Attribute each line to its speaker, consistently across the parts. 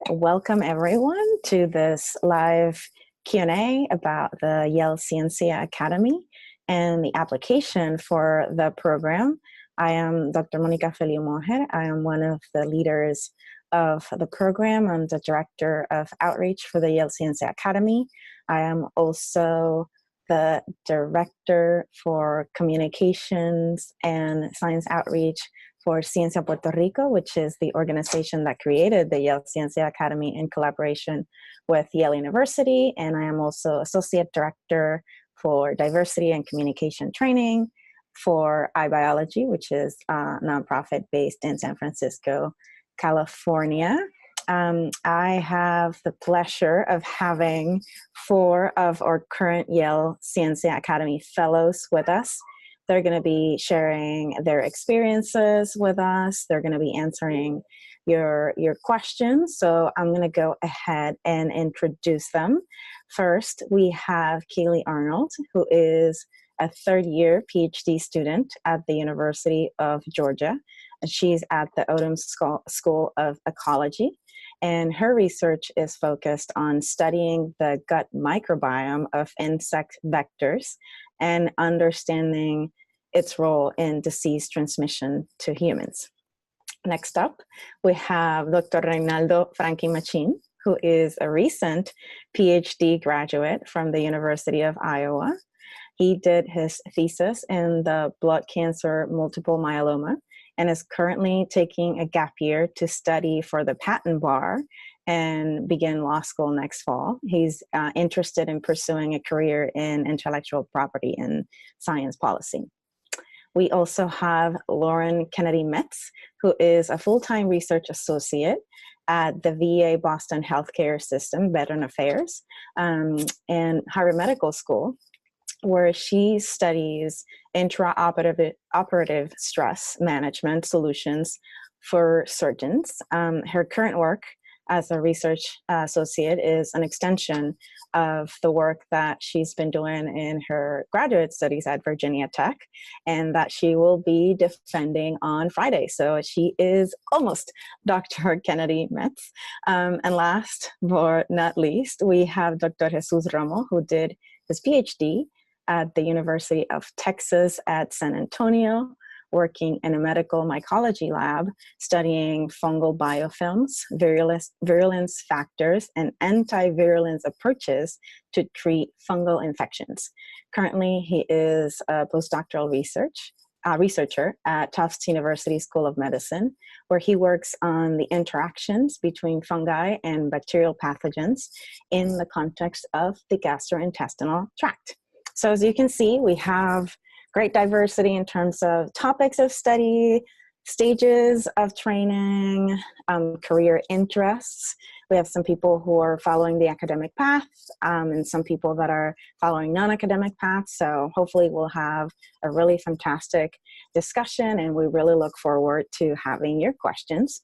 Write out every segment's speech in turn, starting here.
Speaker 1: Welcome everyone to this live Q&A about the Yale Ciencia Academy and the application for the program. I am Dr. Mónica Feliu-Mojer. I am one of the leaders of the program. I'm the Director of Outreach for the Yale Ciencia Academy. I am also the Director for Communications and Science Outreach for Ciencia Puerto Rico, which is the organization that created the Yale Ciencia Academy in collaboration with Yale University. And I am also Associate Director for Diversity and Communication Training for iBiology, which is a nonprofit based in San Francisco, California. I have the pleasure of having 4 of our current Yale Ciencia Academy fellows with us. They're going to be sharing their experiences with us. They're going to be answering your questions. So I'm going to go ahead and introduce them. First, we have Kaylee Arnold, who is a third-year PhD student at the University of Georgia. She's at the Odom School of Ecology, and her research is focused on studying the gut microbiome of insect vectors and understanding its role in disease transmission to humans. Next up, we have Dr. Reynaldo Franchi Machin, who is a recent PhD graduate from the University of Iowa. He did his thesis in the blood cancer multiple myeloma and is currently taking a gap year to study for the patent bar and begin law school next fall. He's interested in pursuing a career in intellectual property and science policy. We also have Lauren Kennedy Metz, who is a full-time research associate at the VA Boston Healthcare System, Veteran Affairs, and Harvard Medical School, where she studies intraoperative stress management solutions for surgeons. Her current work as a research associate is an extension of the work that she's been doing in her graduate studies at Virginia Tech, and that she will be defending on Friday. So she is almost Dr. Kennedy Metz. And last but not least, we have Dr. Jesus Romo, who did his PhD at the University of Texas at San Antonio, working in a medical mycology lab, studying fungal biofilms, virulence factors, and antivirulence approaches to treat fungal infections. Currently, he is a postdoctoral researcher at Tufts University School of Medicine, where he works on the interactions between fungi and bacterial pathogens in the context of the gastrointestinal tract. So as you can see, we have great diversity in terms of topics of study, stages of training, career interests. We have some people who are following the academic path and some people that are following non-academic paths. So hopefully we'll have a really fantastic discussion, and we really look forward to having your questions.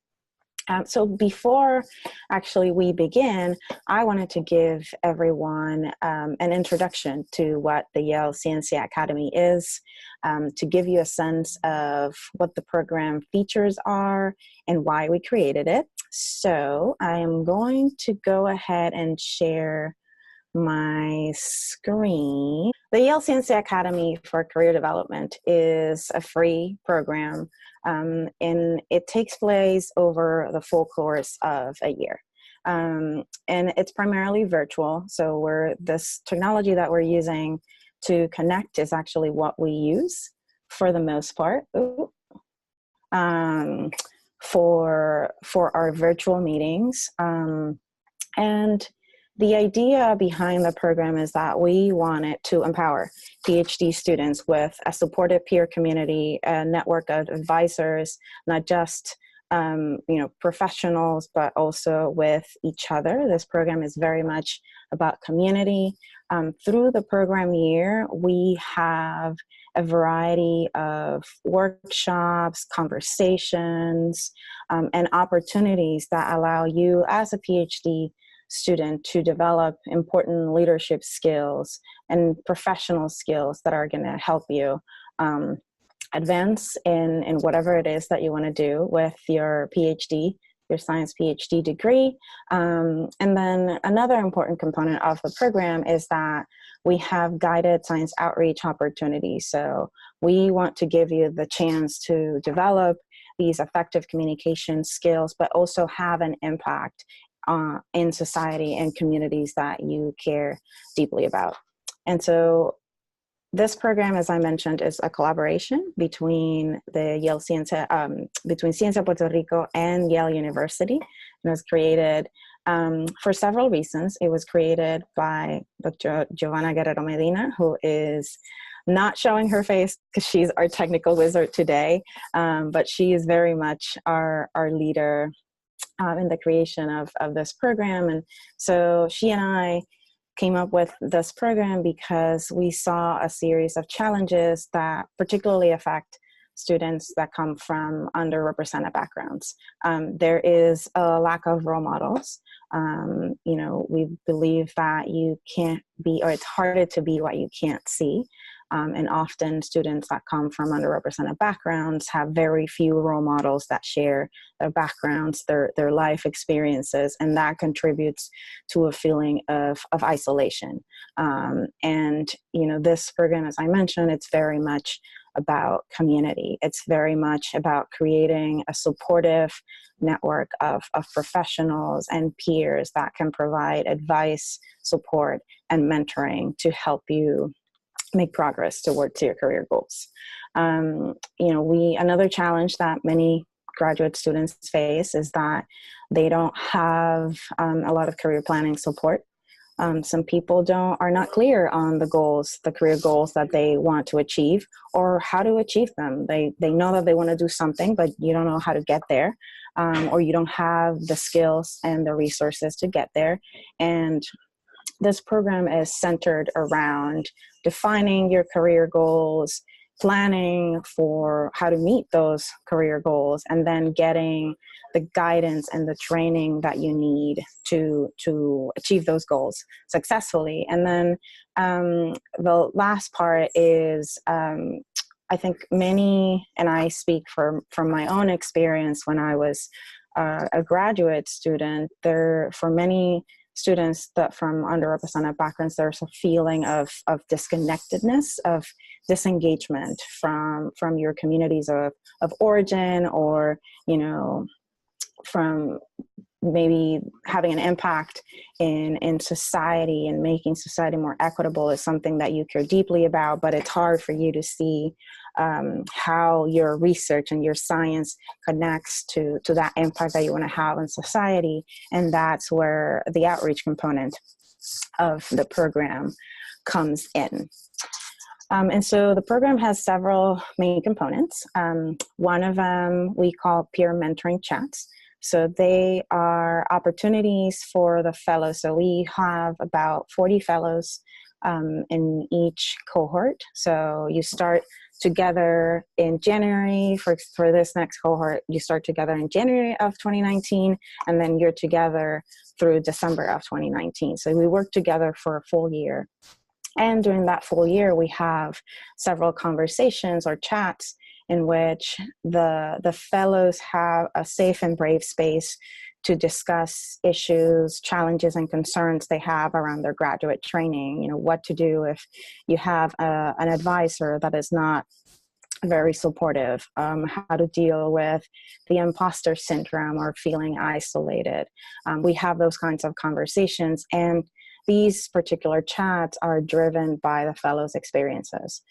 Speaker 1: So before actually we begin, I wanted to give everyone an introduction to what the Yale Ciencia Academy is, to give you a sense of what the program features are and why we created it. So I am going to go ahead and share my screen. The Yale Ciencia Academy for Career Development is a free program, and it takes place over the full course of a year. And it's primarily virtual, so this technology that we're using to connect is actually what we use for the most part for our virtual meetings. And the idea behind the program is that we wanted to empower PhD students with a supportive peer community, a network of advisors, not just professionals, but also with each other. This program is very much about community. Through the program year, we have a variety of workshops, conversations, and opportunities that allow you as a PhD student to develop important leadership skills and professional skills that are going to help you advance in whatever it is that you want to do with your PhD your science PhD degree. And then another important component of the program is that we have guided science outreach opportunities. So we want to give you the chance to develop these effective communication skills, but also have an impact in society and communities that you care deeply about. And so this program, as I mentioned, is a collaboration between the Yale Ciencia, between Ciencia Puerto Rico and Yale University. It was created for several reasons. It was created by Dr. Giovanna Guerrero Medina, who is not showing her face because she's our technical wizard today, but she is very much our leader in the creation of this program. And so she and I came up with this program because we saw a series of challenges that particularly affect students that come from underrepresented backgrounds. There is a lack of role models. We believe that you can't be, or it's harder to be what you can't see. And often students that come from underrepresented backgrounds have very few role models that share their backgrounds, their life experiences, and that contributes to a feeling of isolation. This program, as I mentioned, it's very much about community. It's very much about creating a supportive network of professionals and peers that can provide advice, support, and mentoring to help you make progress towards your career goals. Another challenge that many graduate students face is that they don't have a lot of career planning support. Some people are not clear on the career goals that they want to achieve or how to achieve them. They know that they want to do something, but you don't know how to get there, or you don't have the skills and the resources to get there. And this program is centered around defining your career goals, planning for how to meet those career goals, and then getting the guidance and the training that you need to achieve those goals successfully. And then the last part is, I think many, and I speak from my own experience when I was a graduate student, for many students that from underrepresented backgrounds, there's a feeling of disconnectedness, of disengagement from your communities of origin, or from maybe having an impact in society and making society more equitable is something that you care deeply about, but it's hard for you to see how your research and your science connects to that impact that you want to have in society. And that's where the outreach component of the program comes in. And so the program has several main components. One of them we call peer mentoring chats. So they are opportunities for the fellows. So we have about 40 fellows in each cohort. So you start together in January for this next cohort. You start together in January of 2019, and then you're together through December of 2019. So we work together for a full year. And during that full year, we have several conversations or chats in which the fellows have a safe and brave space to discuss issues, challenges, and concerns they have around their graduate training. What to do if you have an advisor that is not very supportive, how to deal with the imposter syndrome or feeling isolated. We have those kinds of conversations, and these particular chats are driven by the fellows' experiences.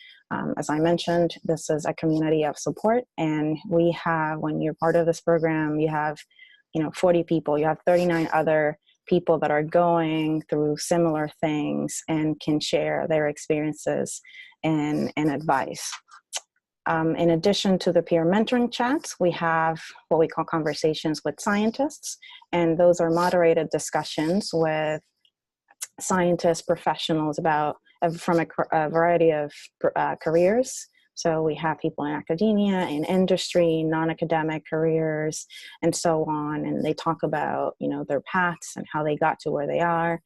Speaker 1: As I mentioned, this is a community of support, and we have, when you're part of this program, you have 40 people, you have 39 other people that are going through similar things and can share their experiences and advice. In addition to the peer mentoring chats, we have what we call conversations with scientists, and those are moderated discussions with scientists, professionals from a variety of careers. So we have people in academia, in industry, non-academic careers, and so on. And they talk about, their paths and how they got to where they are.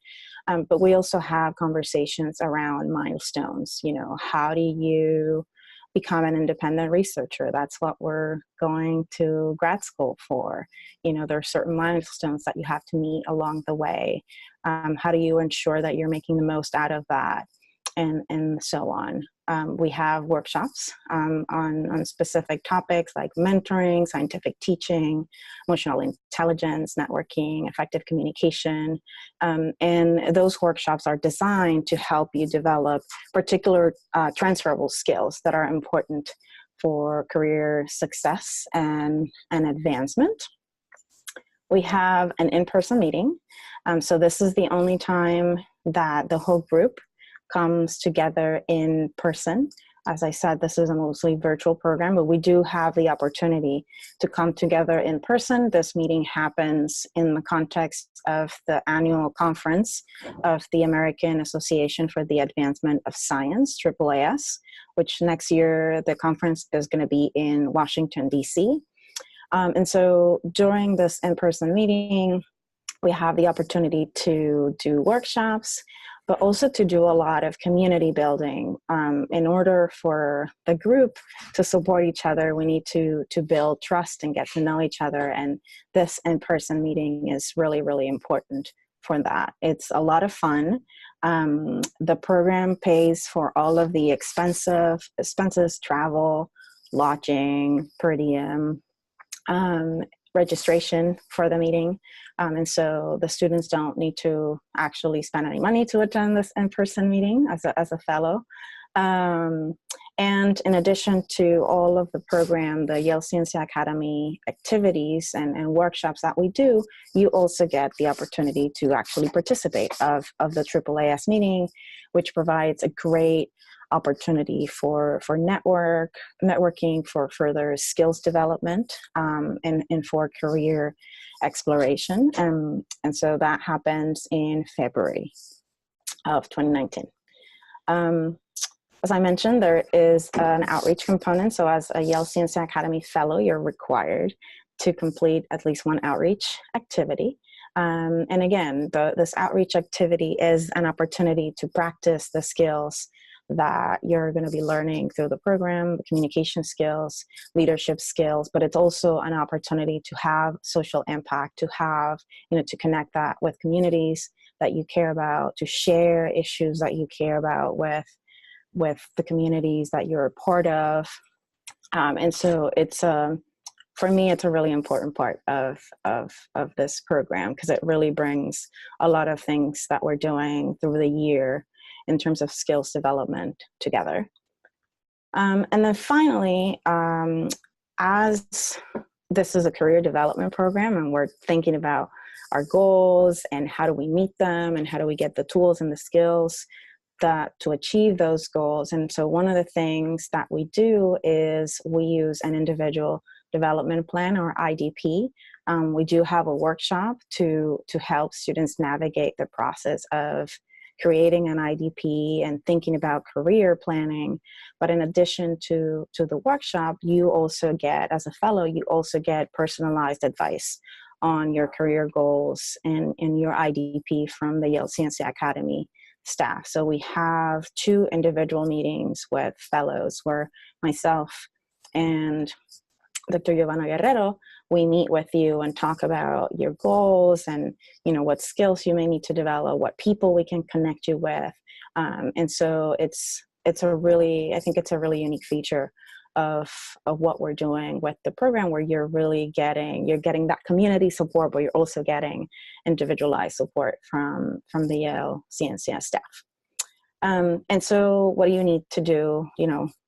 Speaker 1: But we also have conversations around milestones. How do you become an independent researcher. That's what we're going to grad school for. There are certain milestones that you have to meet along the way. How do you ensure that you're making the most out of that? And so on. We have workshops on specific topics like mentoring, scientific teaching, emotional intelligence, networking, effective communication. And those workshops are designed to help you develop particular transferable skills that are important for career success and advancement. We have an in-person meeting. So this is the only time that the whole group comes together in person. As I said, this is a mostly virtual program, but we do have the opportunity to come together in person. This meeting happens in the context of the annual conference of the American Association for the Advancement of Science, AAAS, which next year the conference is going to be in Washington, D.C. And so during this in-person meeting, we have the opportunity to do workshops, but also to do a lot of community building. In order for the group to support each other, we need to build trust and get to know each other. And this in-person meeting is really, really important for that. It's a lot of fun. The program pays for all of the expenses, travel, lodging, per diem, registration for the meeting. And so the students don't need to actually spend any money to attend this in-person meeting as a fellow. And in addition to all of the program, the Yale Ciencia Academy activities and workshops that we do, you also get the opportunity to actually participate of the AAAS meeting, which provides a great opportunity for networking, for further skills development, and for career exploration. And so that happens in February of 2019. As I mentioned, there is an outreach component. So as a Yale Ciencia Academy fellow, you're required to complete at least one outreach activity. And again, this outreach activity is an opportunity to practice the skills that you're going to be learning through the program, the communication skills, leadership skills, but it's also an opportunity to have social impact, to have, to connect that with communities that you care about, to share issues that you care about with the communities that you're a part of. And so it's, for me, it's a really important part of this program, because it really brings a lot of things that we're doing through the year in terms of skills development together. And then finally, as this is a career development program and we're thinking about our goals and how do we meet them and how do we get the tools and the skills to achieve those goals. And so one of the things that we do is we use an individual development plan, or IDP. We do have a workshop to help students navigate the process of creating an IDP and thinking about career planning. But in addition to the workshop, you also get, as a fellow, you also get personalized advice on your career goals and your IDP from the Yale Ciencia Academy staff. So we have 2 individual meetings with fellows where myself and Dr. Giovanna Guerrero, we meet with you and talk about your goals and, what skills you may need to develop, what people we can connect you with. And so I think it's a really unique feature of what we're doing with the program, where you're getting that community support, but you're also getting individualized support from the Yale Ciencia staff. And so what do you need to do?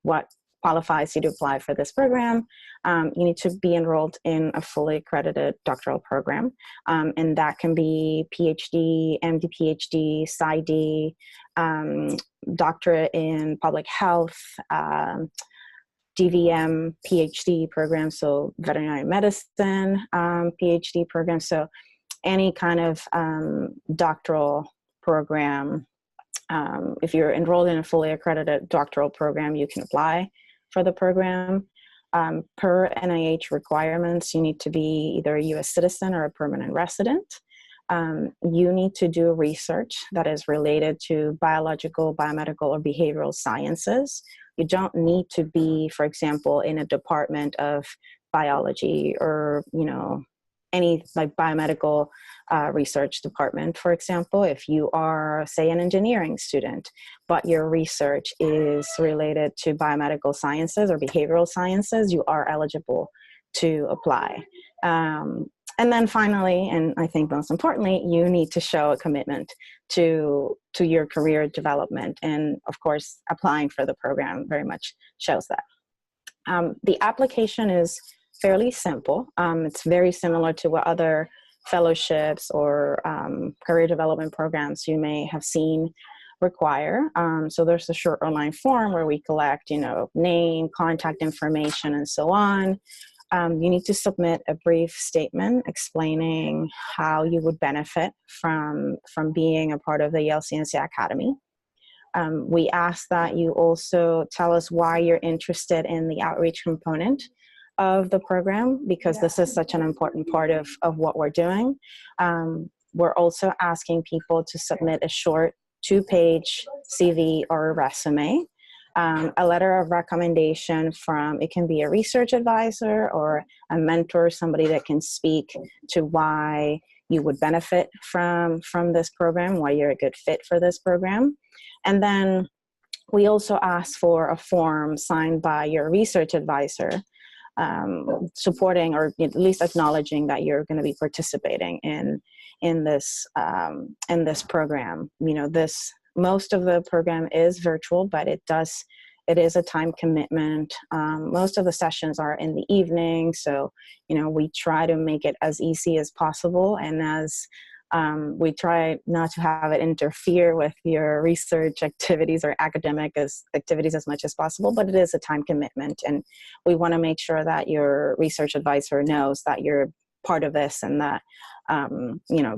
Speaker 1: What qualifies you to apply for this program? You need to be enrolled in a fully accredited doctoral program. And that can be PhD, MD, PhD, PsyD, doctorate in public health, DVM PhD program, so veterinary medicine PhD program. So any kind of doctoral program, if you're enrolled in a fully accredited doctoral program, you can apply for the program. Per NIH requirements, you need to be either a US citizen or a permanent resident. You need to do research that is related to biological, biomedical, or behavioral sciences. You don't need to be, for example, in a department of biology or, any like biomedical research department, for example. If you are, say, an engineering student, but your research is related to biomedical sciences or behavioral sciences, you are eligible to apply. And then finally, and I think most importantly, you need to show a commitment to your career development. And of course, applying for the program very much shows that. The application is fairly simple. It's very similar to what other fellowships or career development programs you may have seen require. So there's a short online form where we collect, name, contact information, and so on. You need to submit a brief statement explaining how you would benefit from being a part of the Yale Ciencia Academy. We ask that you also tell us why you're interested in the outreach component of the program, because this is such an important part of what we're doing. We're also asking people to submit a short 2-page CV or a resume, a letter of recommendation from, it can be a research advisor or a mentor, somebody that can speak to why you would benefit from this program, why you're a good fit for this program. And then we also ask for a form signed by your research advisor, supporting or at least acknowledging that you're going to be participating in this program. Most of the program is virtual, but it is a time commitment. Most of the sessions are in the evening, so we try to make it as easy as possible, and as we try not to have it interfere with your research activities or academic activities as much as possible, but it is a time commitment, and we want to make sure that your research advisor knows that you're part of this and that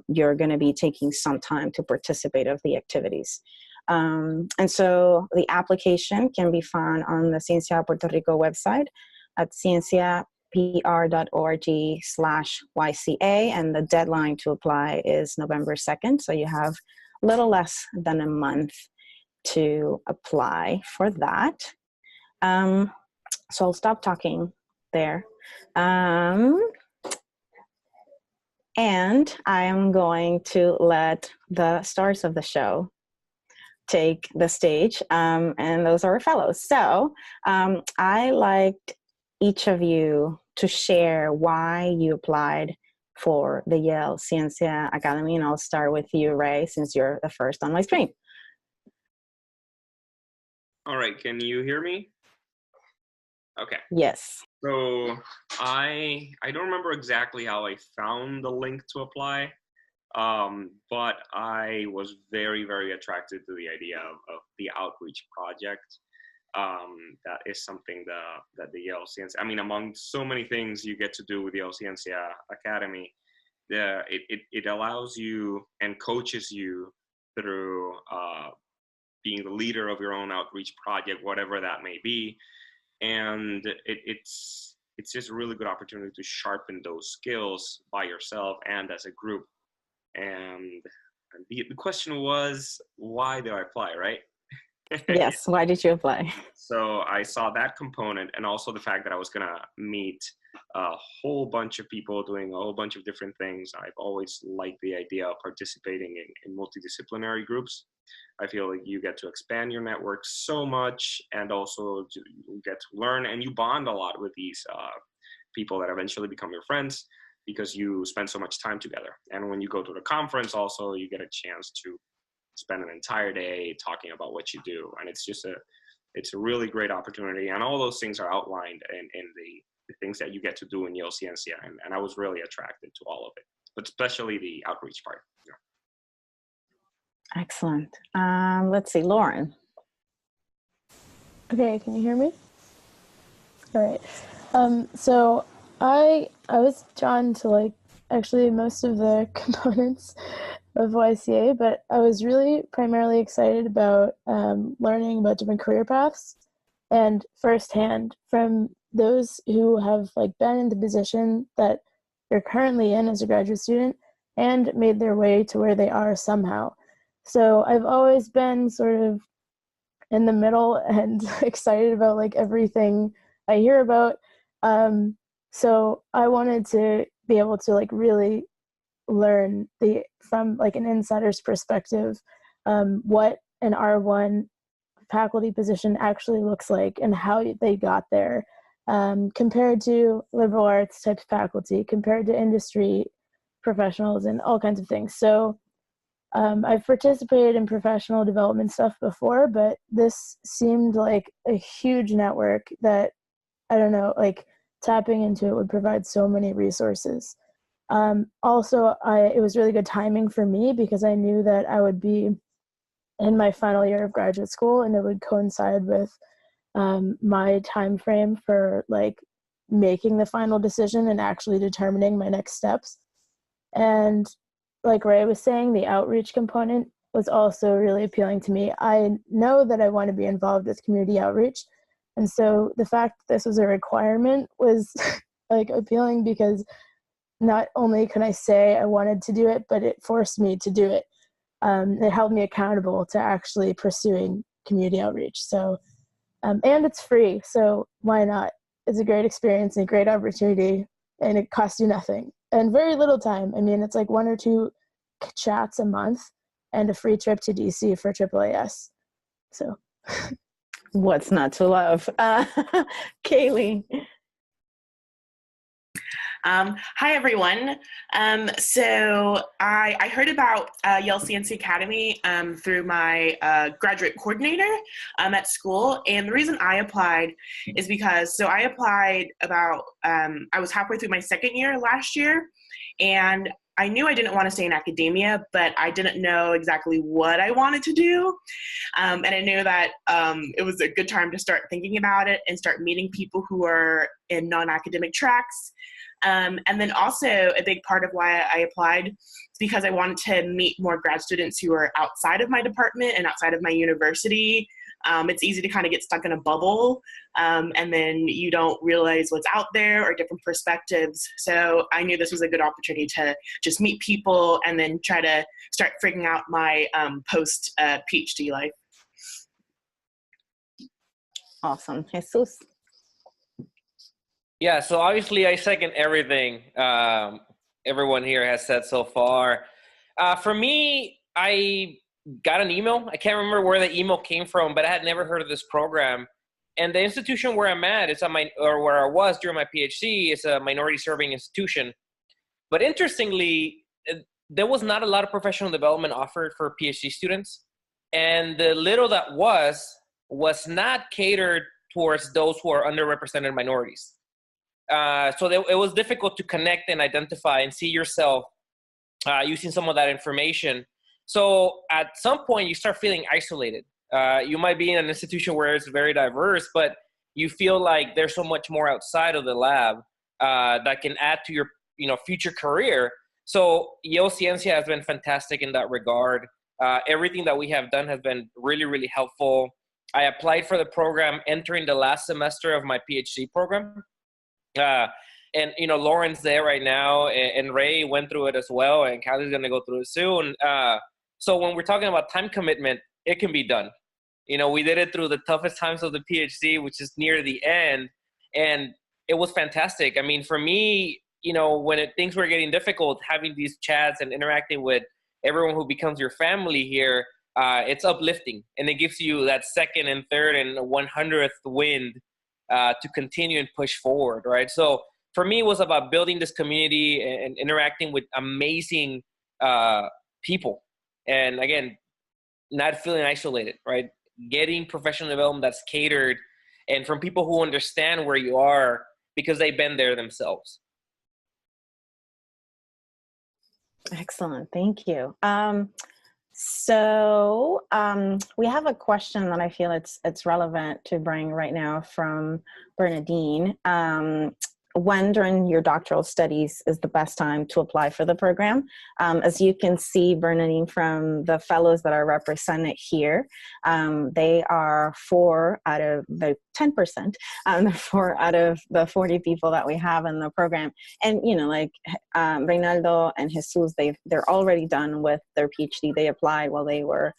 Speaker 1: you're going to be taking some time to participate of the activities. And so the application can be found on the Ciencia Puerto Rico website at cienciapr.org/YCA, and the deadline to apply is November 2nd. So you have a little less than a month to apply for that. So I'll stop talking there. And I am going to let the stars of the show take the stage, and those are our fellows. So I liked each of you to share why you applied for the Yale Ciencia Academy, and I'll start with you, Ray, since you're the first on my screen.
Speaker 2: All right, can you hear me? Okay.
Speaker 1: Yes.
Speaker 2: So I don't remember exactly how I found the link to apply, but I was very, very attracted to the idea of the outreach project. That is something that the Yale Ciencia, among so many things you get to do with the Yale Ciencia Academy, it allows you and coaches you through being the leader of your own outreach project, whatever that may be. And it's just a really good opportunity to sharpen those skills by yourself and as a group. And the question was, why did I apply, right?
Speaker 1: Yes, why did you apply?
Speaker 2: So I saw that component, and also the fact that I was going to meet a whole bunch of people doing a whole bunch of different things. I've always liked the idea of participating in multidisciplinary groups. I feel like you get to expand your network so much, and also you get to learn, and you bond a lot with these people that eventually become your friends because you spend so much time together. And when you go to the conference also, you get a chance to spend an entire day talking about what you do. And it's a really great opportunity. And all those things are outlined in the things that you get to do in Yale Ciencia. And I was really attracted to all of it, but especially the outreach part. Yeah.
Speaker 1: Excellent. Let's see, Lauren.
Speaker 3: Okay, can you hear me? All right. So I was drawn to actually most of the components of YCA, but I was really primarily excited about learning about different career paths, and firsthand from those who have been in the position that you're currently in as a graduate student, and made their way to where they are somehow. So I've always been sort of in the middle and excited about like everything I hear about. So I wanted to be able to like really learn from like an insider's perspective, what an R1 faculty position actually looks like and how they got there, compared to liberal arts type faculty, compared to industry professionals and all kinds of things. So I've participated in professional development stuff before, but this seemed like a huge network that, I don't know, like tapping into it would provide so many resources. Also, it was really good timing for me because I knew that I would be in my final year of graduate school, and it would coincide with my time frame for like making the final decision and actually determining my next steps. And like Ray was saying, the outreach component was also really appealing to me. I know that I want to be involved with community outreach, and so the fact that this was a requirement was like appealing because not only can I say I wanted to do it, but it forced me to do it. It held me accountable to actually pursuing community outreach. So, and it's free, so why not? It's a great experience and a great opportunity, and it costs you nothing and very little time. I mean, it's like 1 or 2 chats a month and a free trip to DC for AAAS. So,
Speaker 1: what's not to love? Kaylee.
Speaker 4: Hi, everyone. So I heard about Yale Ciencia Academy through my graduate coordinator at school. And the reason I applied is because, I applied about, I was halfway through my second year last year, and I knew I didn't want to stay in academia, but I didn't know exactly what I wanted to do. And I knew that it was a good time to start thinking about it and start meeting people who are in non-academic tracks. And then also a big part of why I applied is because I wanted to meet more grad students who are outside of my department and outside of my university. It's easy to kind of get stuck in a bubble, and then you don't realize what's out there or different perspectives. So I knew this was a good opportunity to just meet people and then try to start figuring out my post-PhD life.
Speaker 1: Awesome. Jesus.
Speaker 5: Yeah, so obviously I second everything everyone here has said so far. For me, I got an email. I can't remember where the email came from, but I had never heard of this program. And the institution where I'm at, or where I was during my PhD, is a minority serving institution. But interestingly, there was not a lot of professional development offered for PhD students. And the little that was not catered towards those who are underrepresented minorities. So it was difficult to connect and identify and see yourself using some of that information. So at some point, you start feeling isolated. You might be in an institution where it's very diverse, but you feel like there's so much more outside of the lab that can add to your future career. So Yale Ciencia has been fantastic in that regard. Everything that we have done has been really, really helpful. I applied for the program entering the last semester of my PhD program. And Lauren's there right now, and Ray went through it as well, and Kylie's going to go through it soon. So when we're talking about time commitment, it can be done. We did it through the toughest times of the PhD, which is near the end, and it was fantastic. I mean, for me, when things were getting difficult, having these chats and interacting with everyone who becomes your family here, it's uplifting, and it gives you that second and third and 100th wind to continue and push forward, right? So for me, it was about building this community and interacting with amazing people. And again, not feeling isolated, right? Getting professional development that's catered and from people who understand where you are because they've been there themselves.
Speaker 1: Excellent. Thank you. So we have a question that I feel it's relevant to bring right now from Bernadine. When during your doctoral studies is the best time to apply for the program? As you can see, Bernadine, from the fellows that are represented here, they are 4 out of the 10%, 4 out of the 40 people that we have in the program. And, you know, like Reynaldo and Jesus, they're already done with their PhD. They applied while they were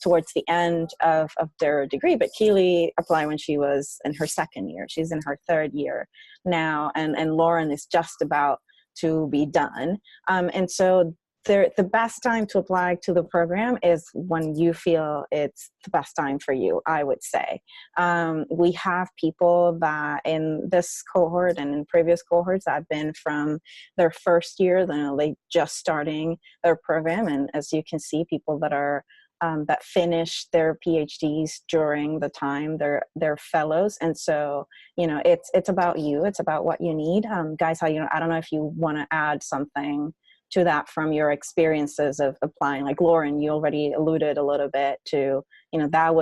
Speaker 1: towards the end of their degree, but Keely applied when she was in her second year. She's in her third year now, and Lauren is just about to be done. And so the best time to apply to the program is when you feel it's the best time for you, I would say. We have people that in this cohort and in previous cohorts that have been from their first year, like just starting their program. And as you can see, people that are that finish their PhDs during the time they're fellows. And so, you know, it's about you. It's about what you need. Guys, I don't know if you want to add something to that from your experiences of applying. Like Lauren, you already alluded a little bit to, you know, that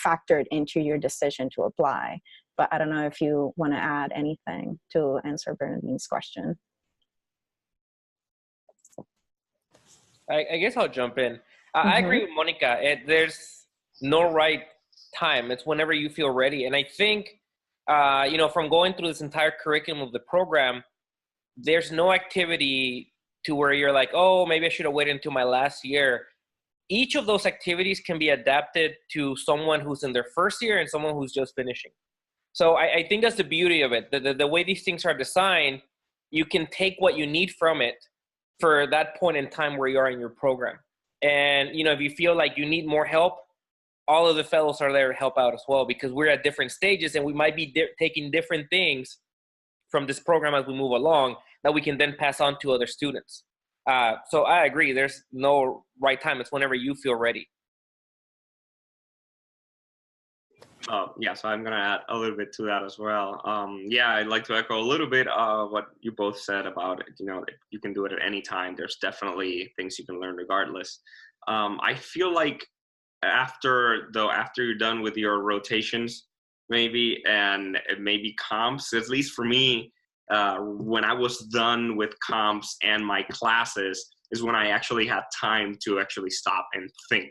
Speaker 1: factored into your decision to apply. But I don't know if you want to add anything to answer Bernadine's question.
Speaker 5: I guess I'll jump in. I agree with Monica. There's no right time. It's whenever you feel ready. And I think, you know, from going through this entire curriculum of the program, there's no activity to where you're like, oh, maybe I should have waited until my last year. Each of those activities can be adapted to someone who's in their first year and someone who's just finishing. So I think that's the beauty of it. The way these things are designed, you can take what you need from it for that point in time where you are in your program. And, you know, if you feel like you need more help, all of the fellows are there to help out as well, because we're at different stages and we might be taking different things from this program as we move along that we can then pass on to other students. So I agree, there's no right time. It's whenever you feel ready.
Speaker 2: Yeah, so I'm gonna add a little bit to that as well. Yeah, I'd like to echo a little bit of what you both said about it. You know, you can do it at any time. There's definitely things you can learn regardless. I feel like after you're done with your rotations, maybe, and maybe comps, at least for me, when I was done with comps and my classes is when I actually had time to actually stop and think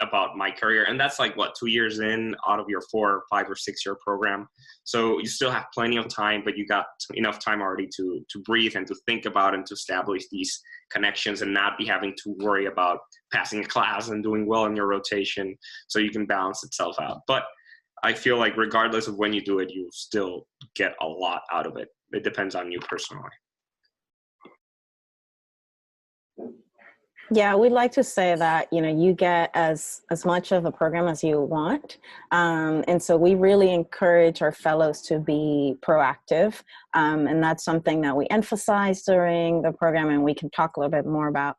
Speaker 2: about my career. And that's like, what, 2 years in out of your 4, 5, or 6 year program. So you still have plenty of time, but you got enough time already to breathe and to think about and to establish these connections and not be having to worry about passing a class and doing well in your rotation, so you can balance itself out. But I feel like regardless of when you do it, you still get a lot out of it. It depends on you personally.
Speaker 1: Yeah, we'd like to say that, you know, you get as much of a program as you want. And so we really encourage our fellows to be proactive. And that's something that we emphasize during the program, and we can talk a little bit more about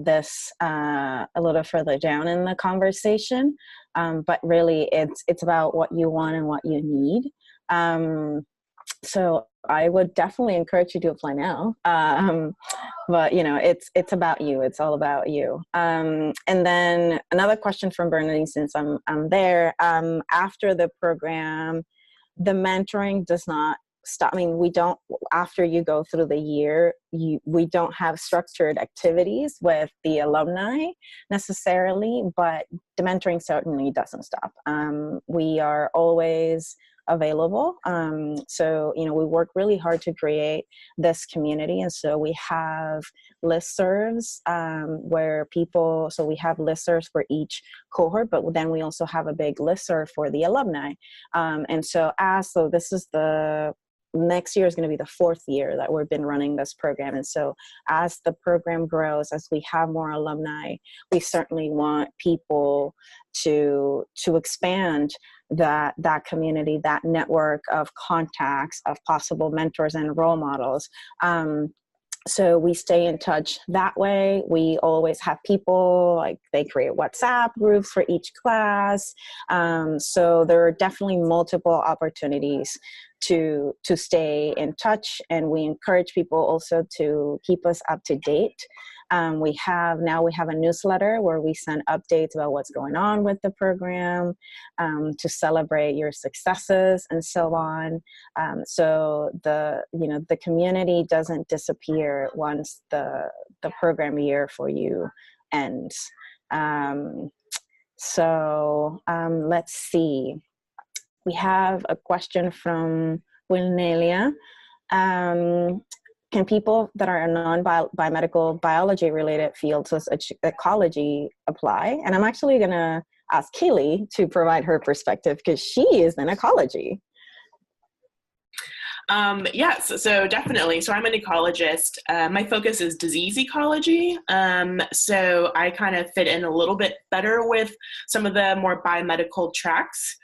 Speaker 1: this a little further down in the conversation. But really, it's about what you want and what you need. So I would definitely encourage you to apply now. But, you know, it's about you. It's all about you. And then another question from Bernadine, since I'm there. After the program, the mentoring does not stop. I mean, we don't, after you go through the year, we don't have structured activities with the alumni necessarily, but the mentoring certainly doesn't stop. We are always available. So, you know, we work really hard to create this community. And so we have listservs where people, so we have listservs for each cohort, but then we also have a big listserv for the alumni. And so this is next year is going to be the 4th year that we've been running this program. And so as the program grows, as we have more alumni, we certainly want people to expand that community, that network of contacts, of possible mentors and role models. So we stay in touch that way. We always have people, like, they create WhatsApp groups for each class. So there are definitely multiple opportunities to stay in touch, and we encourage people also to keep us up to date. We have a newsletter where we send updates about what's going on with the program, to celebrate your successes and so on. So the community doesn't disappear once the program year for you ends. So let's see. We have a question from Wilnelia. Can people that are in non-biomedical biology related fields such as ecology apply? And I'm actually going to ask Kaylee to provide her perspective because she is in ecology.
Speaker 4: Yes, so definitely. So I'm an ecologist. My focus is disease ecology. So I kind of fit in a little bit better with some of the more biomedical tracks.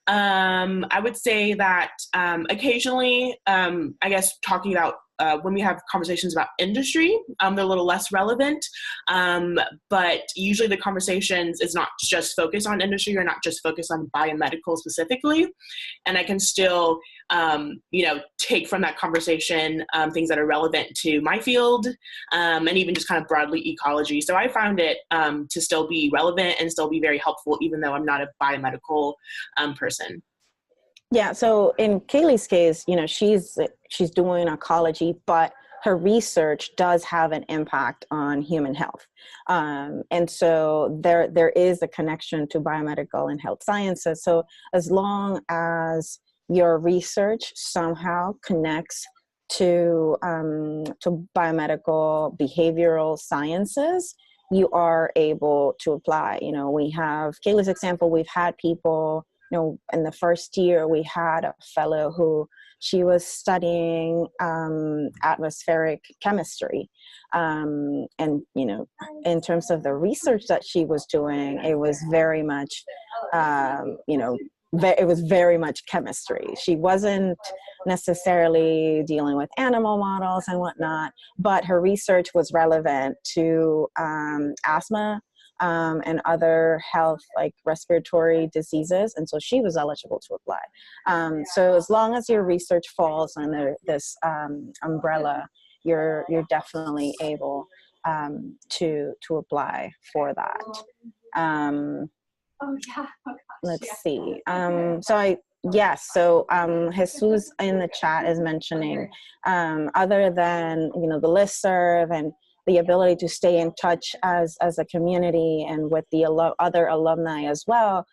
Speaker 4: I would say that occasionally, I guess talking about when we have conversations about industry, they're a little less relevant, but usually the conversations is not just focused on industry or not just focused on biomedical specifically, and I can still, take from that conversation things that are relevant to my field, and even just kind of broadly ecology. So I found it to still be relevant and still be very helpful, even though I'm not a biomedical person.
Speaker 1: Yeah, so in Kaylee's case, she's doing ecology, but her research does have an impact on human health. And so there is a connection to biomedical and health sciences. So as long as your research somehow connects to biomedical behavioral sciences, you are able to apply. We have Kaylee's example, we've had people, in the first year, we had a fellow who she was studying atmospheric chemistry. And, in terms of the research that she was doing, it was very much, it was very much chemistry. She wasn't necessarily dealing with animal models and whatnot, but her research was relevant to asthma, and other health like respiratory diseases, and so she was eligible to apply. So as long as your research falls under this umbrella, you're definitely able to apply for that. Let's see. So Jesus in the chat is mentioning, other than the listserv and the ability to stay in touch as a community and with the other alumni as well,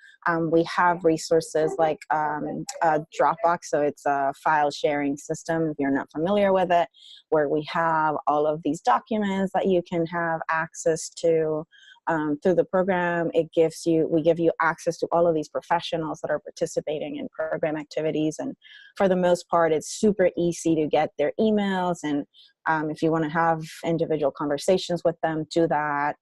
Speaker 1: we have resources like Dropbox. So it's a file sharing system, if you're not familiar with it, where we have all of these documents that you can have access to. Through the program, we give you access to all of these professionals that are participating in program activities. And for the most part, it's super easy to get their emails. And if you want to have individual conversations with them, do that.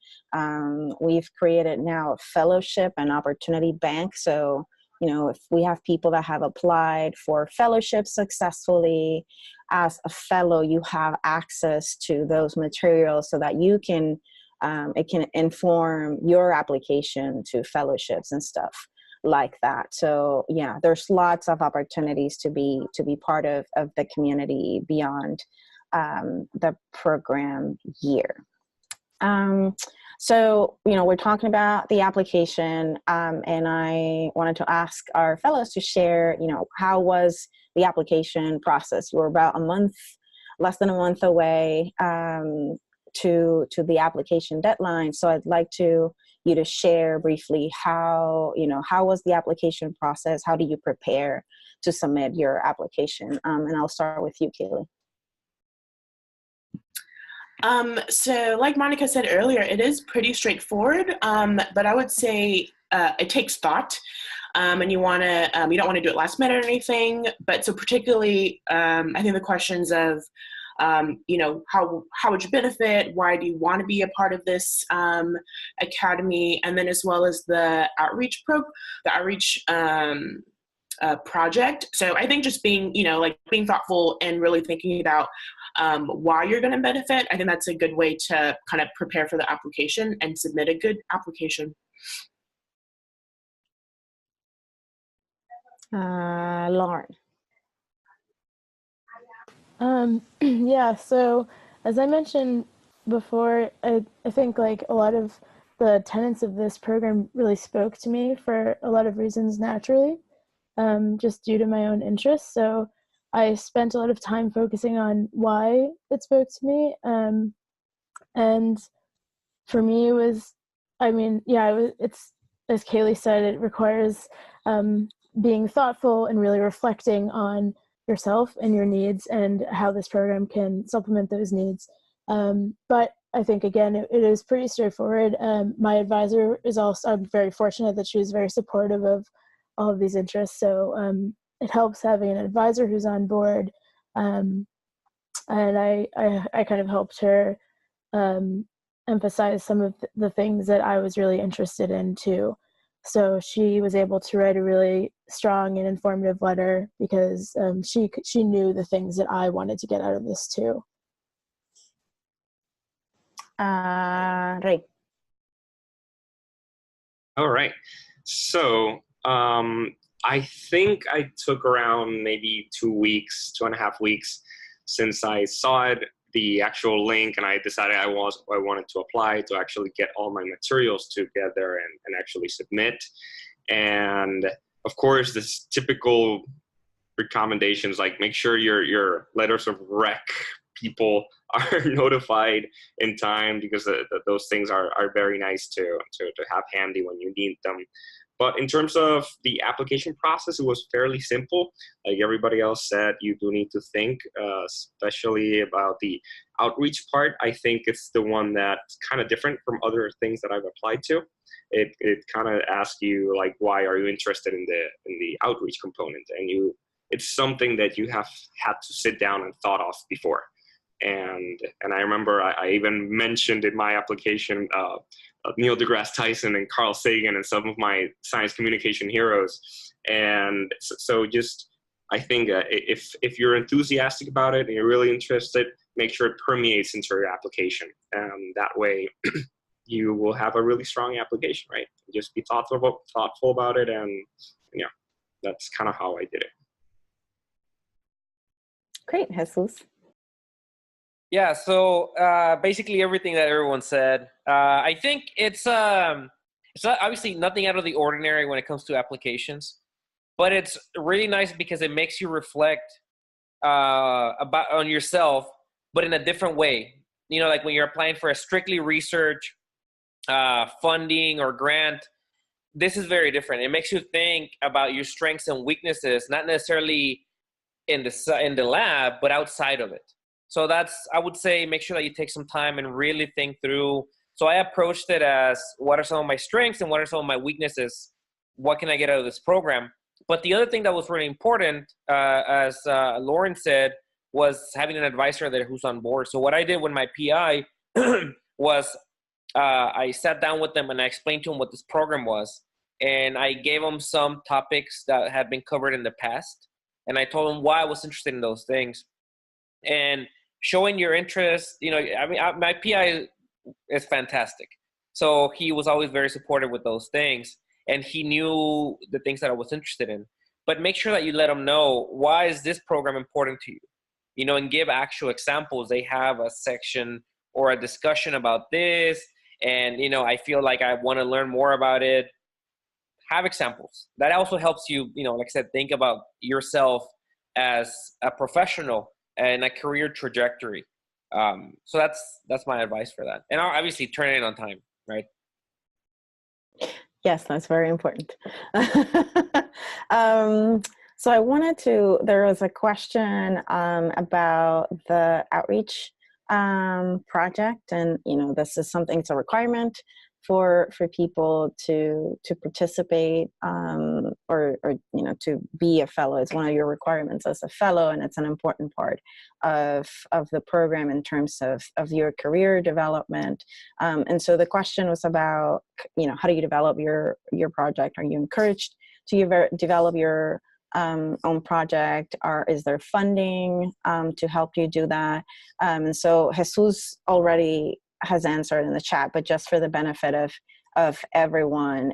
Speaker 1: We've created now a fellowship and opportunity bank. So, if we have people that have applied for fellowships successfully, as a fellow, you have access to those materials so that you can it can inform your application to fellowships and stuff like that. So yeah, there's lots of opportunities to be part of the community beyond the program year. So, we're talking about the application, and I wanted to ask our fellows to share, how was the application process? You were about less than a month away to the application deadline. So I'd like you to share briefly how was the application process? How do you prepare to submit your application? And I'll start with you, Kaylee.
Speaker 4: So like Monica said earlier, it is pretty straightforward, but I would say it takes thought, and you don't want to do it last minute or anything. But so particularly, I think the questions of how would you benefit? Why do you want to be a part of this academy? And then as well as the outreach project. So I think just being thoughtful and really thinking about why you're going to benefit. I think that's a good way to kind of prepare for the application and submit a good application.
Speaker 1: Lauren.
Speaker 3: Yeah, so as I mentioned before, I think like a lot of the tenets of this program really spoke to me for a lot of reasons naturally, just due to my own interests. So I spent a lot of time focusing on why it spoke to me. And for me, it was, it's as Kaylee said, it requires being thoughtful and really reflecting on yourself and your needs and how this program can supplement those needs. But I think, again, it is pretty straightforward. My advisor is also, I'm very fortunate that she was very supportive of all of these interests. So it helps having an advisor who's on board. And I kind of helped her emphasize some of the things that I was really interested in too. So she was able to write a really strong and informative letter because she knew the things that I wanted to get out of this too.
Speaker 1: Right.
Speaker 2: All right. So I think I took around maybe 2 weeks, 2.5 weeks since I saw it, the actual link, and I decided I wanted to apply to actually get all my materials together and actually submit. And of course, this typical recommendations, like make sure your letters of rec people are notified in time, because those things are very nice to have handy when you need them. But in terms of the application process, it was fairly simple. Like everybody else said, you do need to think, especially about the outreach part. I think it's the one that's kind of different from other things that I've applied to. It kind of asks you, like, why are you interested in the outreach component? And it's something that you have had to sit down and thought of before. And I remember I even mentioned in my application Neil deGrasse Tyson and Carl Sagan and some of my science communication heroes. And so just, I think if you're enthusiastic about it and you're really interested, make sure it permeates into your application. And that way you will have a really strong application, right? Just be thoughtful about it. And yeah, that's kind of how I did it.
Speaker 1: Great, Jesus.
Speaker 5: Yeah, so basically everything that everyone said. I think it's obviously nothing out of the ordinary when it comes to applications, but it's really nice because it makes you reflect on yourself, but in a different way. You know, like when you're applying for a strictly research funding or grant, this is very different. It makes you think about your strengths and weaknesses, not necessarily in the lab, but outside of it. So I would say, make sure that you take some time and really think through. So I approached it as, what are some of my strengths and what are some of my weaknesses? What can I get out of this program? But the other thing that was really important, as Lauren said, was having an advisor there who's on board. So what I did with my PI was I sat down with them and I explained to them what this program was. And I gave them some topics that had been covered in the past. And I told them why I was interested in those things. And showing your interest, you know, I mean, my PI is fantastic. So he was always very supportive with those things. And he knew the things that I was interested in. But make sure that you let them know, why is this program important to you? You know, and give actual examples. They have a section or a discussion about this. And, you know, I feel like I want to learn more about it. Have examples. That also helps you, you know, like I said, think about yourself as a professional and a career trajectory. So that's my advice for that. And obviously turn it in on time, right?
Speaker 1: Yes, that's very important. So I there was a question about the outreach project, and you know, this is something, it's a requirement for people to participate or you know, to be a fellow. It's one of your requirements as a fellow, and it's an important part of the program in terms of your career development. And so the question was about, you know, how do you develop your project? Are you encouraged to develop your own project, or is there funding to help you do that? And so Jesus already has answered in the chat, but just for the benefit of everyone.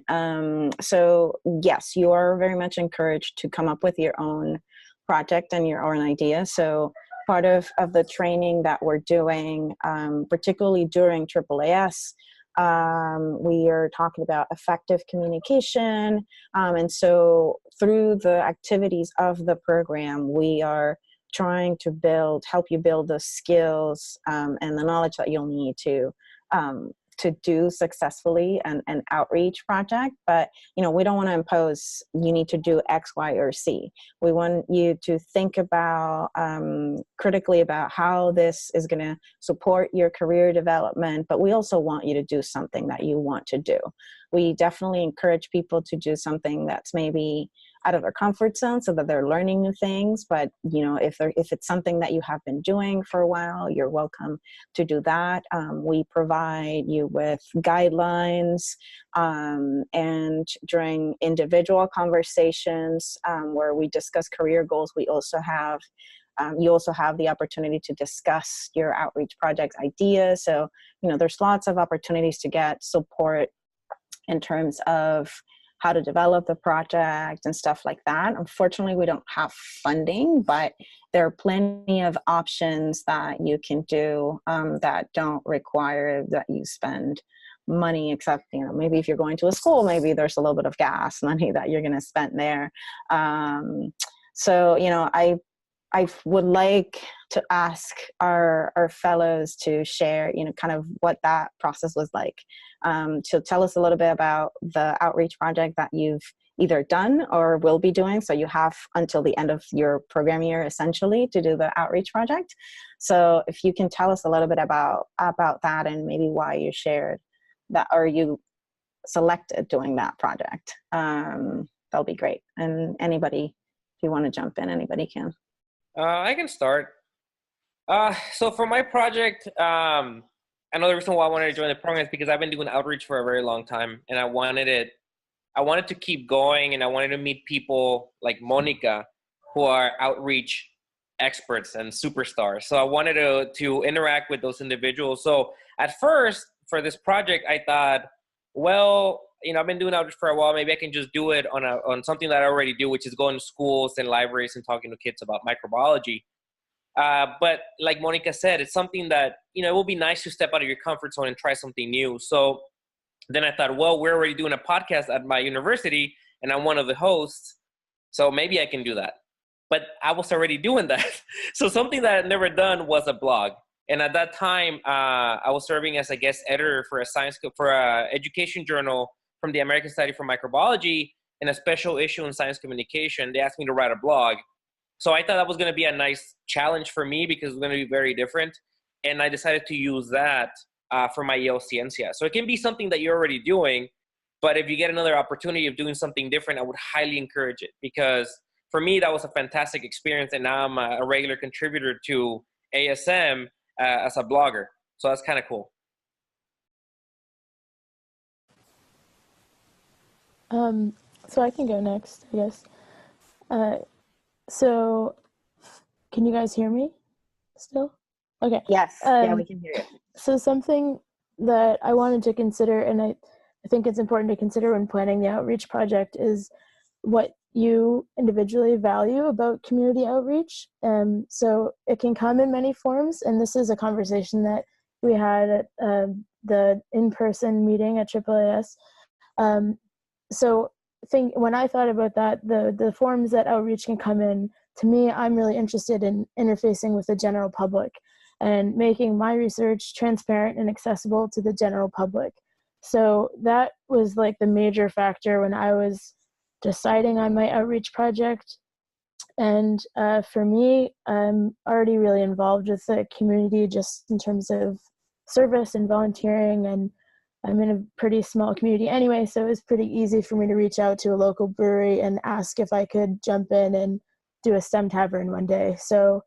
Speaker 1: So yes, you are very much encouraged to come up with your own project and your own idea. So part of the training that we're doing, particularly during AAAS, we are talking about effective communication. And so through the activities of the program, we are trying to help you build the skills and the knowledge that you'll need to to do successfully an outreach project, but we don't want to impose you need to do X, Y, or Z. We want you to think about critically about how this is going to support your career development, but we also want you to do something that you want to do. We definitely encourage people to do something that's maybe out of their comfort zone so that they're learning new things. But, if it's something that you have been doing for a while, you're welcome to do that. We provide you with guidelines, and during individual conversations where we discuss career goals, we also have you also have the opportunity to discuss your outreach project ideas. So, there's lots of opportunities to get support in terms of how to develop the project and stuff like that. Unfortunately, we don't have funding, but there are plenty of options that you can do that don't require that you spend money, except, maybe if you're going to a school, maybe there's a little bit of gas money that you're going to spend there. So, I would like to ask our fellows to share, kind of what that process was like. To tell us a little bit about the outreach project that you've either done or will be doing. So you have until the end of your program year, essentially, to do the outreach project. So if you can tell us a little bit about that and maybe why you shared that, or you selected doing that project, that'll be great. And anybody, if you want to jump in, anybody can.
Speaker 5: I can start. So for my project, another reason why I wanted to join the program is because I've been doing outreach for a very long time, and I wanted to keep going, and I wanted to meet people like Monica, who are outreach experts and superstars. So I wanted to interact with those individuals. So at first, for this project, I thought, well, I've been doing outreach for a while. Maybe I can just do it on something that I already do, which is going to schools and libraries and talking to kids about microbiology. But like Monica said, it's something that, it will be nice to step out of your comfort zone and try something new. So then I thought, well, we're already doing a podcast at my university, and I'm one of the hosts, so maybe I can do that. But I was already doing that. So something that I'd never done was a blog. And at that time, I was serving as a guest editor for a education journal from the American Society for Microbiology, in a special issue in science communication. They asked me to write a blog. So I thought that was going to be a nice challenge for me because it's going to be very different. And I decided to use that for my Yale Ciencia. So it can be something that you're already doing, but if you get another opportunity of doing something different, I would highly encourage it, because for me, that was a fantastic experience. And now I'm a regular contributor to ASM as a blogger. So that's kind of cool.
Speaker 3: So I can go next, I guess. So can you guys hear me still? Okay.
Speaker 1: Yes. Yeah, we can hear you.
Speaker 3: So something that I wanted to consider, and I think it's important to consider when planning the outreach project, is what you individually value about community outreach. So it can come in many forms, and this is a conversation that we had at the in-person meeting at AAAS. So when I thought about that, the forms that outreach can come in, to me, I'm really interested in interfacing with the general public and making my research transparent and accessible to the general public. So that was like the major factor when I was deciding on my outreach project. And for me, I'm already really involved with the community just in terms of service and volunteering, and I'm in a pretty small community anyway, so it was pretty easy for me to reach out to a local brewery and ask if I could jump in and do a STEM tavern one day. So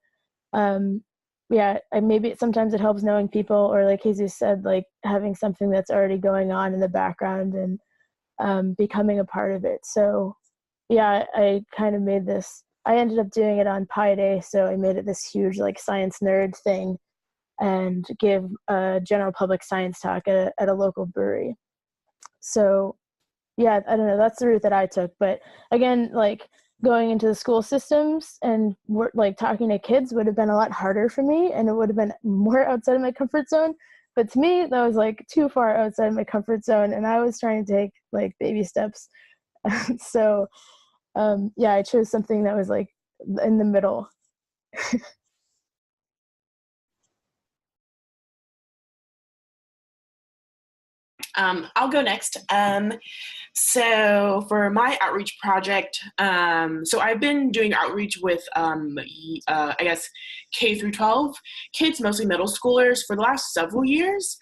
Speaker 3: yeah, maybe sometimes it helps knowing people, or like Jesus said, like having something that's already going on in the background and becoming a part of it. So yeah, I kind of made this, I ended up doing it on Pi Day, so I made it this huge like science nerd thing and give a general public science talk at a local brewery. So yeah, I don't know, that's the route that I took. But again, like going into the school systems and like talking to kids would have been a lot harder for me, and it would have been more outside of my comfort zone. But to me, that was like too far outside of my comfort zone, and I was trying to take like baby steps. So yeah, I chose something that was like in the middle.
Speaker 4: I'll go next. So for my outreach project, so I've been doing outreach with, I guess, K through 12 kids, mostly middle schoolers, for the last several years.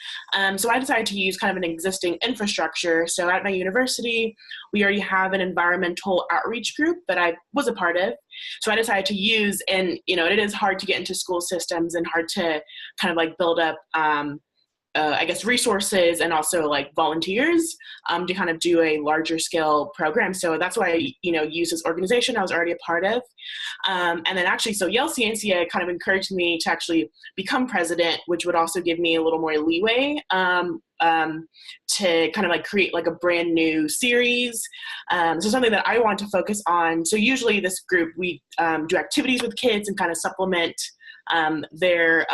Speaker 4: So I decided to use kind of an existing infrastructure. So at my university, we already have an environmental outreach group that I was a part of. So I decided to use, and it is hard to get into school systems and hard to kind of like build up I guess resources and also like volunteers to kind of do a larger scale program. So that's why I, use this organization I was already a part of. And then actually, so Yale Ciencia kind of encouraged me to actually become president, which would also give me a little more leeway to kind of like create like a brand new series. So something that I want to focus on. So usually this group, we do activities with kids and kind of supplement their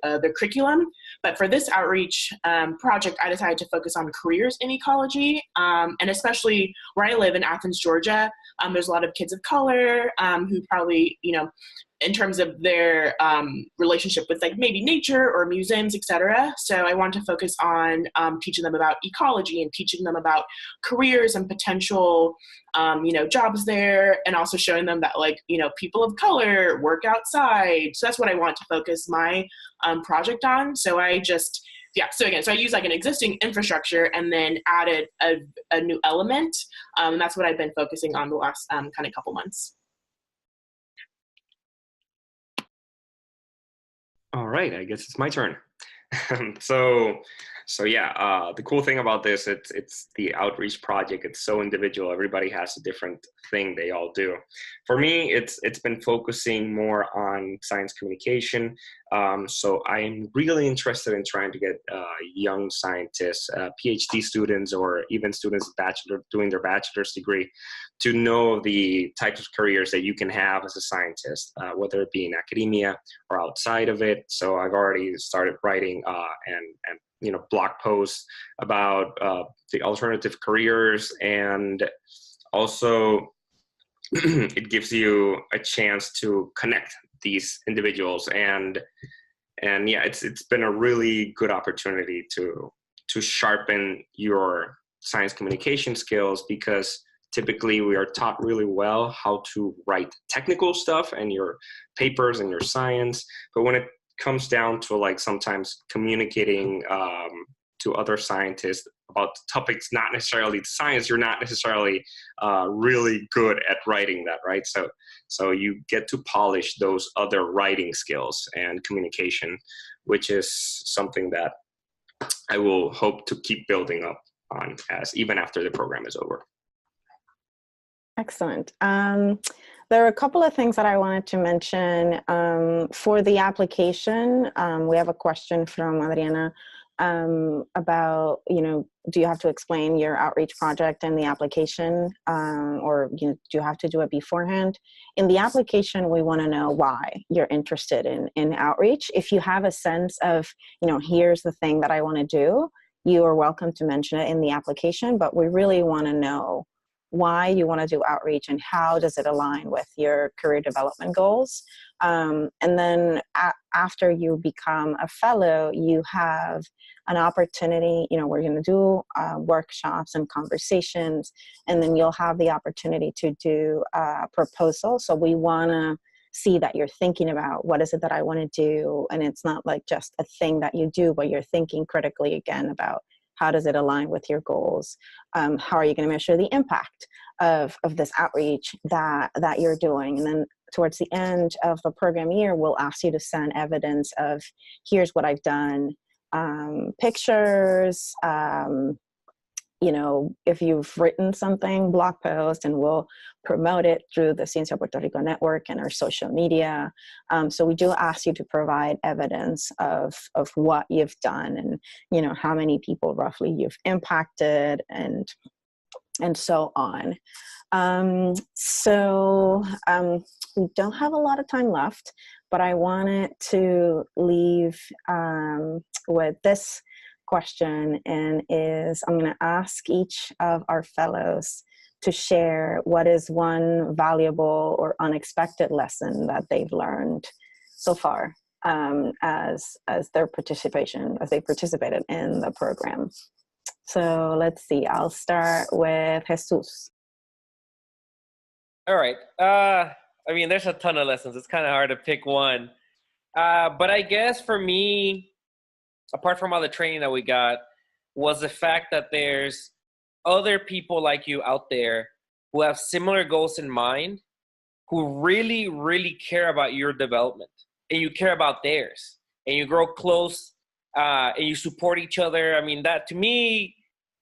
Speaker 4: their curriculum. But for this outreach project, I decided to focus on careers in ecology, and especially where I live in Athens, Georgia, there's a lot of kids of color who probably, in terms of their relationship with like maybe nature or museums, etc. So I want to focus on teaching them about ecology and teaching them about careers and potential jobs there, and also showing them that like, people of color work outside. So that's what I want to focus my project on. So I use like an existing infrastructure and then added a new element. That's what I've been focusing on the last kind of couple months.
Speaker 2: All right, I guess it's my turn. So yeah, the cool thing about this, it's the outreach project. It's so individual. Everybody has a different thing they all do. For me, it's been focusing more on science communication. So I'm really interested in trying to get young scientists, PhD students, or even students doing their bachelor's degree, to know the types of careers that you can have as a scientist, whether it be in academia or outside of it. So I've already started writing and blog posts about the alternative careers, and also it gives you a chance to connect these individuals, and yeah, it's been a really good opportunity to sharpen your science communication skills, because typically we are taught really well how to write technical stuff and your papers and your science, but when it comes down to like sometimes communicating to other scientists about topics not necessarily science, you're not necessarily really good at writing that, right? So you get to polish those other writing skills and communication, which is something that I will hope to keep building up on even after the program is over.
Speaker 1: Excellent. There are a couple of things that I wanted to mention. For the application, we have a question from Adriana about, do you have to explain your outreach project in the application, or do you have to do it beforehand? In the application, we want to know why you're interested in outreach. If you have a sense of, here's the thing that I want to do, you are welcome to mention it in the application, but we really want to know why you want to do outreach and how does it align with your career development goals. And then after you become a fellow, you have an opportunity, we're going to do workshops and conversations, and then you'll have the opportunity to do a proposal. So we want to see that you're thinking about what is it that I want to do, and it's not like just a thing that you do, but you're thinking critically again about how does it align with your goals? How are you going to measure the impact of this outreach that you're doing? And then towards the end of the program year, we'll ask you to send evidence of, here's what I've done, pictures, if you've written something, blog post, and we'll promote it through the Ciencia Puerto Rico network and our social media. So we do ask you to provide evidence of what you've done and, how many people roughly you've impacted and so on. We don't have a lot of time left, but I wanted to leave with this question, and I'm going to ask each of our fellows to share what is one valuable or unexpected lesson that they've learned so far as they participated in the program. So let's see, I'll start with Jesus.
Speaker 5: All right. I mean, there's a ton of lessons. It's kind of hard to pick one. But I guess for me, apart from all the training that we got, was the fact that there's other people like you out there who have similar goals in mind, who really, really care about your development, and you care about theirs, and you grow close, and you support each other. I mean, that to me,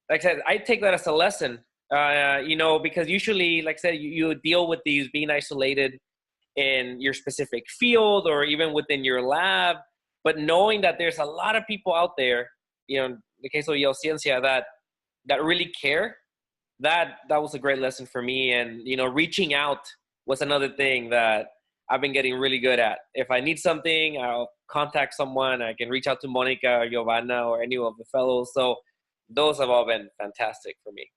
Speaker 5: like I said, I take that as a lesson, because usually, like I said, you deal with these being isolated in your specific field or even within your lab, but knowing that there's a lot of people out there, in the case of Yale Ciencia, that really care, that was a great lesson for me. And, reaching out was another thing that I've been getting really good at. If I need something, I'll contact someone. I can reach out to Monica or Giovanna or any of the fellows. So those have all been fantastic for me.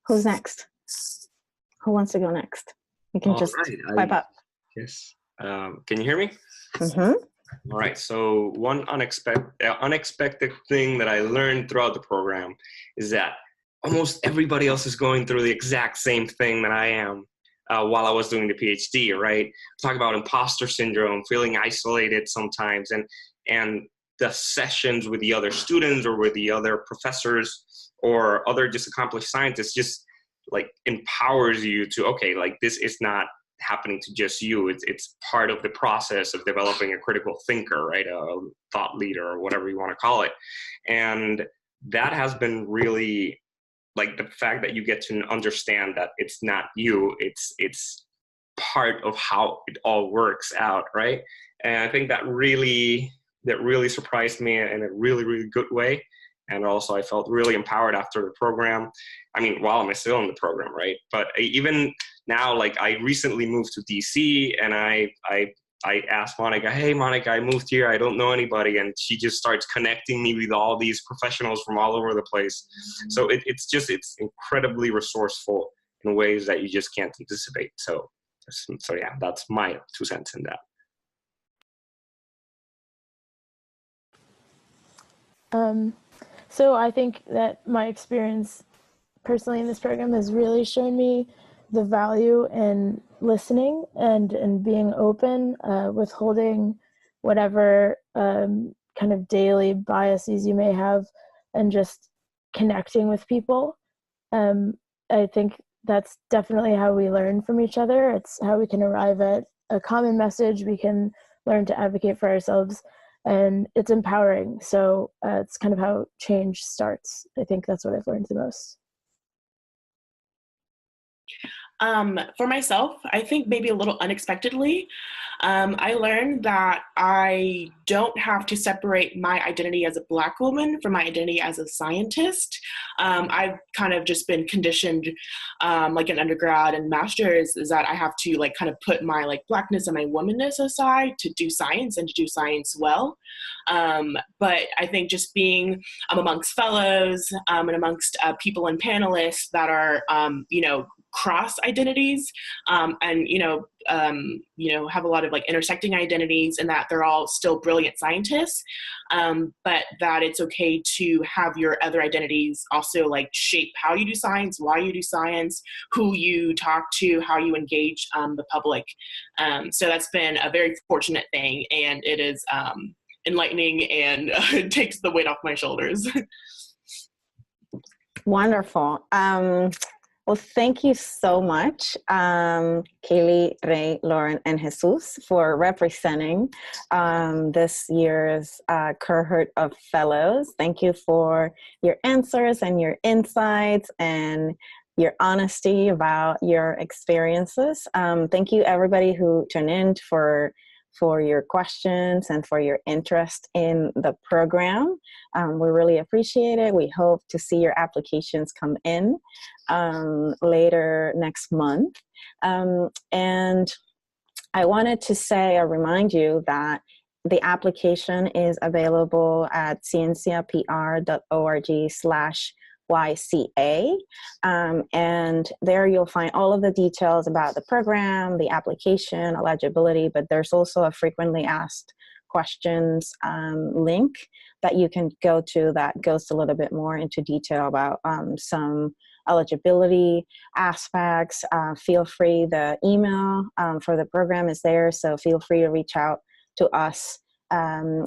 Speaker 1: Who's next? Who wants to go next? You can just pipe up.
Speaker 2: Yes. Can you hear me?
Speaker 1: Mm-hmm.
Speaker 2: All right. So one unexpected thing that I learned throughout the program is that almost everybody else is going through the exact same thing that I am while I was doing the PhD, right? Talk about imposter syndrome, feeling isolated sometimes, and the sessions with the other students or with the other professors or other just accomplished scientists just like empowers you to, okay, like this is not happening to just you. It's part of the process of developing a critical thinker, right? A thought leader or whatever you want to call it. And that has been really like the fact that you get to understand that it's not you, it's part of how it all works out, right? And I think that really surprised me in a really, really good way. And also I felt really empowered after the program. I mean, while I'm still in the program, right? But even now, like I recently moved to DC and I asked Monica, hey, Monica, I moved here. I don't know anybody. And she just starts connecting me with all these professionals from all over the place. So it's incredibly resourceful in ways that you just can't anticipate. So yeah, that's my 2 cents in that.
Speaker 3: So I think that my experience personally in this program has really shown me the value in listening and being open, withholding whatever kind of daily biases you may have, and just connecting with people. I think that's definitely how we learn from each other. It's how we can arrive at a common message. We can learn to advocate for ourselves, and it's empowering. So it's kind of how change starts. I think that's what I've learned the most.
Speaker 4: For myself, I think maybe a little unexpectedly, I learned that I don't have to separate my identity as a Black woman from my identity as a scientist. I've kind of just been conditioned, like in undergrad and master's, is that I have to like kind of put my like Blackness and my womanness aside to do science and to do science well. But I think just being amongst fellows and amongst people and panelists that are, cross identities, and have a lot of like intersecting identities, and that they're all still brilliant scientists, but that it's okay to have your other identities also like shape how you do science, why you do science, who you talk to, how you engage the public. So that's been a very fortunate thing, and it is enlightening and it takes the weight off my shoulders.
Speaker 1: Wonderful. Well, thank you so much, Kaylee, Ray, Lauren, and Jesus for representing this year's cohort of fellows. Thank you for your answers and your insights and your honesty about your experiences. Thank you, everybody who tuned in for your questions and for your interest in the program. We really appreciate it. We hope to see your applications come in later next month. And I wanted to say or remind you that the application is available at cienciapr.org/YCA. And there you'll find all of the details about the program, the application, eligibility, but there's also a frequently asked questions link that you can go to that goes a little bit more into detail about some eligibility aspects. Feel free, the email for the program is there, so feel free to reach out to us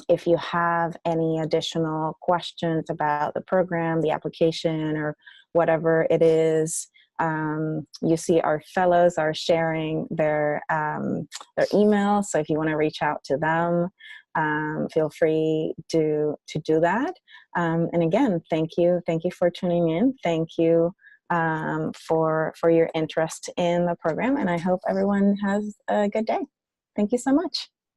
Speaker 1: if you have any additional questions about the program, the application, or whatever it is. You see our fellows are sharing their email, so if you want to reach out to them, feel free to do that. And again, thank you for tuning in. Thank you for your interest in the program, and I hope everyone has a good day. Thank you so much.